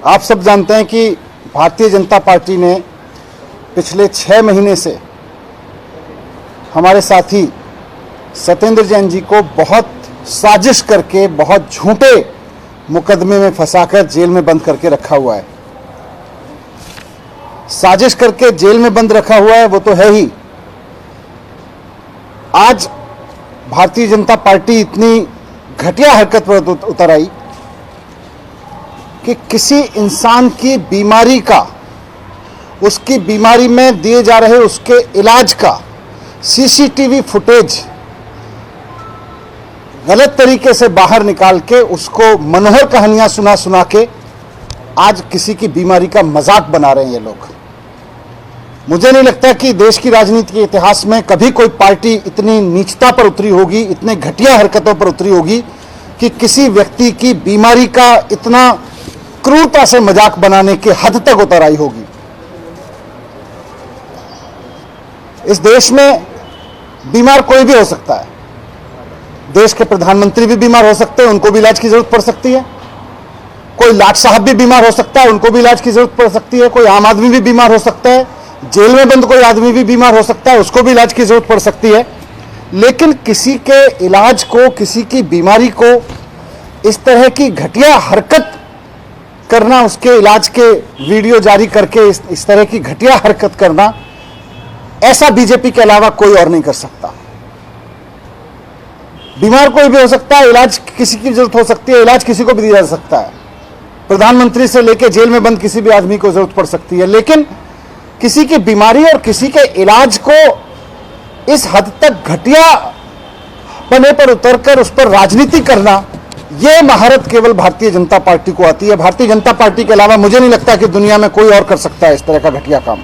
आप सब जानते हैं कि भारतीय जनता पार्टी ने पिछले 6 महीने से हमारे साथी सत्येंद्र जैन जी को बहुत साजिश करके, बहुत झूठे मुकदमे में फंसाकर जेल में बंद करके रखा हुआ है। साजिश करके जेल में बंद रखा हुआ है वो तो है ही। आज भारतीय जनता पार्टी इतनी घटिया हरकत पर उतर आई कि किसी इंसान की बीमारी का, उसकी बीमारी में दिए जा रहे उसके इलाज का सीसीटीवी फुटेज गलत तरीके से बाहर निकाल के उसको मनोहर कहानियां सुना के आज किसी की बीमारी का मजाक बना रहे हैं ये लोग। मुझे नहीं लगता कि देश की राजनीति के इतिहास में कभी कोई पार्टी इतनी नीचता पर उतरी होगी, इतने घटिया हरकतों पर उतरी होगी कि किसी व्यक्ति की बीमारी का इतना क्रूरता से मजाक बनाने के हद तक उतर आई होगी। इस देश में बीमार कोई भी हो सकता है। देश के प्रधानमंत्री भी बीमार हो सकते हैं, उनको भी इलाज की जरूरत पड़ सकती है। कोई लाट साहब भी बीमार हो सकता है, उनको भी इलाज की जरूरत पड़ सकती है। कोई आम आदमी भी बीमार हो सकता है, जेल में बंद कोई आदमी भी बीमार हो सकता है, उसको भी इलाज की जरूरत पड़ सकती है। लेकिन किसी के इलाज को, किसी की बीमारी को इस तरह की घटिया हरकत करना, उसके इलाज के वीडियो जारी करके इस तरह की घटिया हरकत करना, ऐसा बीजेपी के अलावा कोई और नहीं कर सकता। बीमार कोई भी हो सकता है, इलाज किसी की जरूरत हो सकती है, इलाज किसी को भी दिया जा सकता है। प्रधानमंत्री से लेकर जेल में बंद किसी भी आदमी को जरूरत पड़ सकती है। लेकिन किसी की बीमारी और किसी के इलाज को इस हद तक घटिया पने पर उतरकर उस पर राजनीति करना, यह महारत केवल भारतीय जनता पार्टी को आती है। भारतीय जनता पार्टी के अलावा मुझे नहीं लगता कि दुनिया में कोई और कर सकता है इस तरह का घटिया काम।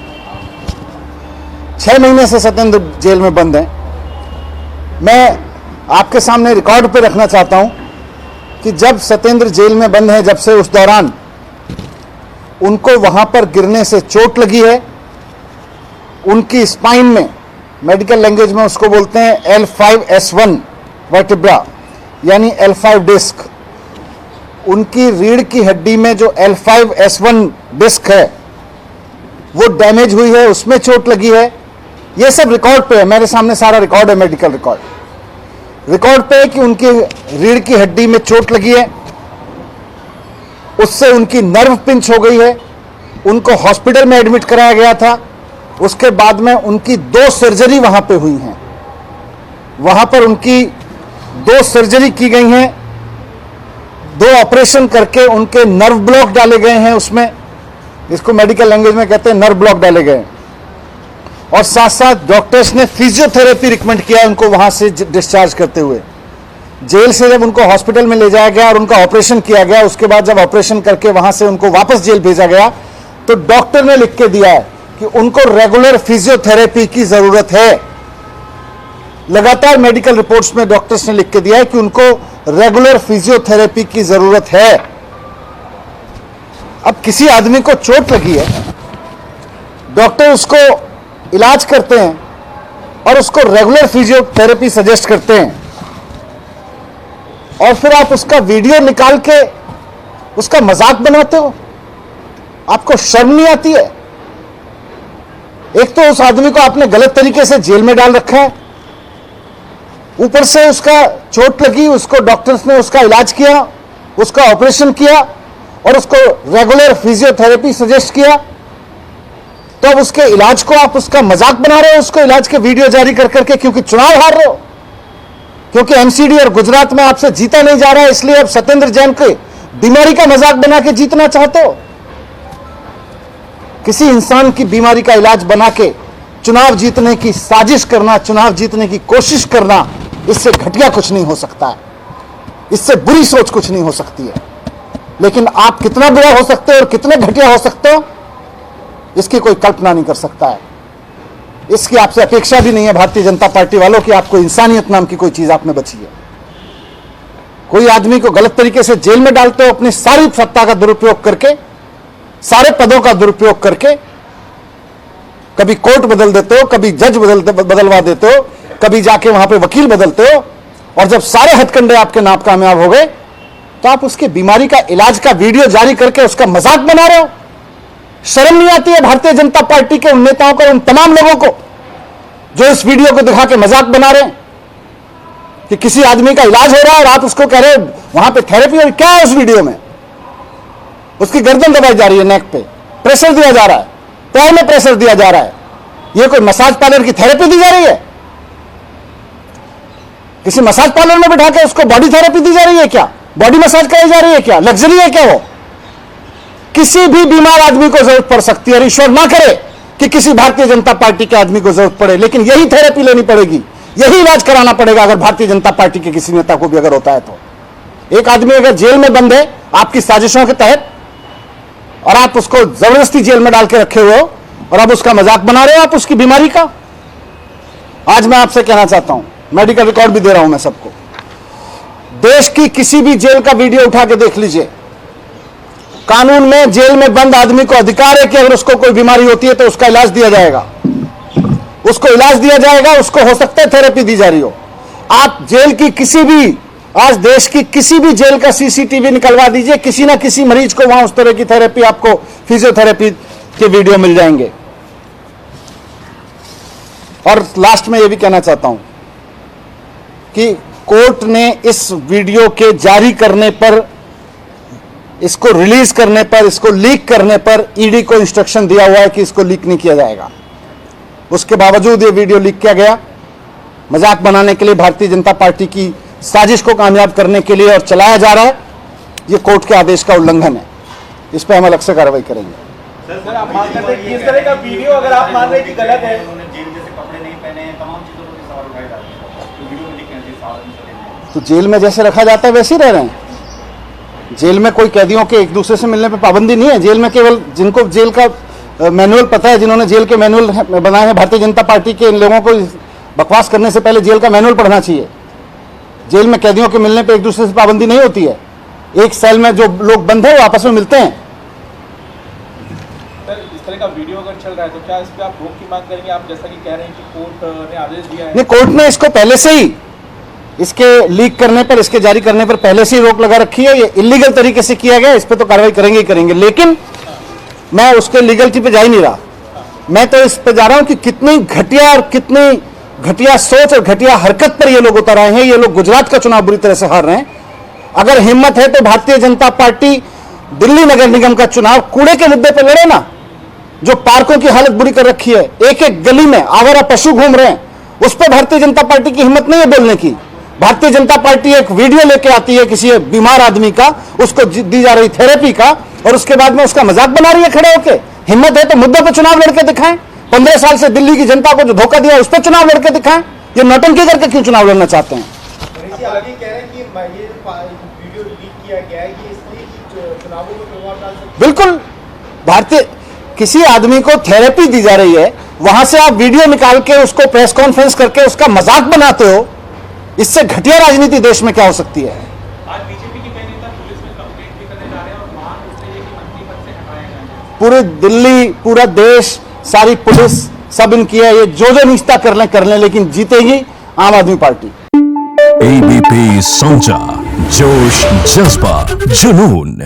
6 महीने से सत्येंद्र जेल में बंद है। मैं आपके सामने रिकॉर्ड पे रखना चाहता हूं कि जब सत्येंद्र जेल में बंद है, जब से उस दौरान उनको वहां पर गिरने से चोट लगी है। उनकी स्पाइन में, मेडिकल लैंग्वेज में उसको बोलते हैं L5S1 वर्टिब्रा, यानी L5 डिस्क। उनकी रीढ़ की हड्डी में जो L5S1 डिस्क है वो डैमेज हुई है, उसमें चोट लगी है। ये सब रिकॉर्ड पे है, मेरे सामने सारा रिकॉर्ड है, मेडिकल रिकॉर्ड पे है कि उनकी रीढ़ की हड्डी में चोट लगी है, उससे उनकी नर्व पिंच हो गई है। उनको हॉस्पिटल में एडमिट कराया गया था। उसके बाद में उनकी 2 सर्जरी वहां पे हुई हैं। वहां पर उनकी 2 सर्जरी की गई हैं, 2 ऑपरेशन करके उनके नर्व ब्लॉक डाले गए हैं। उसमें, इसको मेडिकल लैंग्वेज में कहते हैं नर्व ब्लॉक डाले गए। और साथ साथ डॉक्टर्स ने फिजियोथेरेपी रिकमेंड किया उनको वहां से डिस्चार्ज करते हुए। जेल से जब उनको हॉस्पिटल में ले जाया गया और उनका ऑपरेशन किया गया, उसके बाद जब ऑपरेशन करके वहां से उनको वापस जेल भेजा गया, तो डॉक्टर ने लिख के दिया है कि उनको रेगुलर फिजियोथेरेपी की जरूरत है। लगातार मेडिकल रिपोर्ट्स में डॉक्टर्स ने लिख के दिया है कि उनको रेगुलर फिजियोथेरेपी की जरूरत है। अब किसी आदमी को चोट लगी है, डॉक्टर उसको इलाज करते हैं और उसको रेगुलर फिजियोथेरेपी सजेस्ट करते हैं, और फिर आप उसका वीडियो निकाल के उसका मजाक बनाते हो। आपको शर्म नहीं आती है? एक तो उस आदमी को आपने गलत तरीके से जेल में डाल रखा है, ऊपर से उसका चोट लगी, उसको डॉक्टर्स ने उसका इलाज किया, उसका ऑपरेशन किया और उसको रेगुलर फिजियोथेरेपी सजेस्ट किया। तो अब उसके इलाज को आप उसका मजाक बना रहे हो, उसको इलाज के वीडियो जारी कर करके, क्योंकि चुनाव हार रहे हो, क्योंकि एमसीडी और गुजरात में आपसे जीता नहीं जा रहा है, इसलिए अब सत्येंद्र जैन के बीमारी का मजाक बना के जीतना चाहते हो। किसी इंसान की बीमारी का इलाज बना के चुनाव जीतने की साजिश करना, चुनाव जीतने की कोशिश करना, इससे घटिया कुछ नहीं हो सकता है, इससे बुरी सोच कुछ नहीं हो सकती है। लेकिन आप कितना बुरा हो सकते हो और कितने घटिया हो सकते हो, इसकी कोई कल्पना नहीं कर सकता है। इसकी आपसे अपेक्षा भी नहीं है भारतीय जनता पार्टी वालों की। आपको इंसानियत नाम की कोई चीज आप में बची है? कोई आदमी को गलत तरीके से जेल में डालते हो, अपनी सारी सत्ता का दुरुपयोग करके, सारे पदों का दुरुपयोग करके। कभी कोर्ट बदल देते हो, कभी जज बदलवा देते हो, कभी जाके वहां पे वकील बदलते हो, और जब सारे हथकंडे आपके नाकामयाब हो गए तो आप उसकी बीमारी का इलाज का वीडियो जारी करके उसका मजाक बना रहे हो। शर्म नहीं आती है भारतीय जनता पार्टी के उन नेताओं को, उन तमाम लोगों को जो इस वीडियो को दिखा के मजाक बना रहे हैं कि किसी आदमी का इलाज हो रहा है और आप उसको कह रहे हो वहां पे थेरेपी। और क्या है उस वीडियो में? उसकी गर्दन दबाई जा रही है, नेक पे प्रेशर दिया जा रहा है, पैर में प्रेशर दिया जा रहा है। यह कोई मसाज पार्लर की थेरेपी दी जा रही है? किसी मसाज पार्लर में बिठा के उसको बॉडी थेरेपी दी जा रही है क्या? बॉडी मसाज कराई जा रही है क्या? लग्जरी है क्या वो? किसी भी बीमार आदमी को जरूरत पड़ सकती है, और ईश्वर ना करे कि किसी भारतीय जनता पार्टी के आदमी को जरूरत पड़े, लेकिन यही थेरेपी लेनी पड़ेगी, यही इलाज कराना पड़ेगा अगर भारतीय जनता पार्टी के किसी नेता को भी अगर होता है तो। एक आदमी अगर जेल में बंद है आपकी साजिशों के तहत, और आप उसको जबरदस्ती जेल में डाल के रखे हुए हो और अब उसका मजाक बना रहे हो आप उसकी बीमारी का। आज मैं आपसे कहना चाहता हूं, मेडिकल रिकॉर्ड भी दे रहा हूं मैं सबको, देश की किसी भी जेल का वीडियो उठा के देख लीजिए। कानून में जेल में बंद आदमी को अधिकार है कि अगर उसको कोई बीमारी होती है तो उसका इलाज दिया जाएगा, उसको इलाज दिया जाएगा, उसको हो सकता है थेरेपी दी जा रही हो। आप जेल की किसी भी, आज देश की किसी भी जेल का सीसीटीवी निकलवा दीजिए, किसी ना किसी मरीज को वहां उस तरह की थेरेपी, आपको फिजियोथेरेपी के वीडियो मिल जाएंगे। और लास्ट में यह भी कहना चाहता हूं कि कोर्ट ने इस वीडियो के जारी करने पर, इसको रिलीज करने पर, इसको लीक करने पर ईडी को इंस्ट्रक्शन दिया हुआ है कि इसको लीक नहीं किया जाएगा। उसके बावजूद ये वीडियो लीक किया गया मजाक बनाने के लिए, भारतीय जनता पार्टी की साजिश को कामयाब करने के लिए, और चलाया जा रहा है। ये कोर्ट के आदेश का उल्लंघन है, इस पर हम अलग से कार्रवाई करेंगे। सर आप मान रहे हैं कि इस तरह का वीडियो अगर आप मान रहे हैं कि गलत है, उन्होंने जेल जैसे कपड़े नहीं पहने हैं, तमाम चीजों पर भी सवाल उठाए जा रहे हैं, तो वीडियो में लिखे हैं साल तो जेल में जैसे रखा जाता है वैसे ही रह रहे हैं। जेल में कोई कैदियों के एक दूसरे से मिलने पर पाबंदी नहीं है। जेल में केवल जिनको जेल का मैनुअल पता है, जिन्होंने जेल के मैनुअल बनाए हैं भारतीय जनता पार्टी के, इन लोगों को बकवास करने से पहले जेल का मैनुअल पढ़ना चाहिए। जेल में कैदियों के मिलने पर एक दूसरे से पाबंदी नहीं होती है। एक सेल में जो लोग बंद हैं वो आपस में मिलते हैं। सर इस तरह का वीडियो अगर चल रहा है तो क्या इस पर आप रोक की मांग करेंगे? आप जैसा कि कह रहे हैं कि कोर्ट ने आदेश दिया है। नहीं, कोर्ट ने इसको पहले से ही, इसके लीक करने पर, इसके जारी करने पर पहले से ही रोक लगा रखी है। ये इलीगल तरीके से किया गया, इस पर तो कार्रवाई करेंगे ही करेंगे, लेकिन मैं उसके लीगलिटी पे जा ही नहीं रहा। मैं तो इस पे जा रहा हूं कि कितनी घटिया और कितनी घटिया सोच और घटिया हरकत पर ये लोग उतर आए हैं। ये लोग गुजरात का चुनाव बुरी तरह से हार रहे हैं। अगर हिम्मत है तो भारतीय जनता पार्टी दिल्ली नगर निगम का चुनाव कूड़े के मुद्दे पर लड़े ना, जो पार्कों की हालत बुरी कर रखी है, एक एक गली में आवारा पशु घूम रहे हैं, उस पर भारतीय जनता पार्टी की हिम्मत नहीं है बोलने की। भारतीय जनता पार्टी एक वीडियो लेके आती है किसी बीमार आदमी का, उसको दी जा रही थेरेपी का, और उसके बाद में उसका मजाक बना रही है खड़े होके। हिम्मत है तो मुद्दे पर चुनाव लड़के दिखाएं। 15 साल से दिल्ली की जनता को जो धोखा दिया उस पर चुनाव लड़के दिखाएं। ये नौटंकी करके क्यों चुनाव लड़ना चाहते हैं? आगे कह रहे हैं कि ये वीडियो लीक किया गया है, ये इसलिए चुनावों में प्रभाव डाल सकते। बिल्कुल, भारतीय किसी आदमी को थेरेपी दी जा रही है, वहां से आप वीडियो निकाल के उसको प्रेस कॉन्फ्रेंस करके उसका मजाक बनाते हो। इससे घटिया राजनीति देश में क्या हो सकती है? आज बीजेपी के कई नेता पुलिस में कंप्लेंट भी करने जा रहे हैं और मांग उठते हैं कि मंत्री पद से हटाया जाए। पूरी दिल्ली, पूरा देश, सारी पुलिस सब इनकी है। ये जो निश्चिता कर लें, लेकिन जीतेगी आम आदमी पार्टी। ABP Sonja, जोश, जज्बा, जुनून।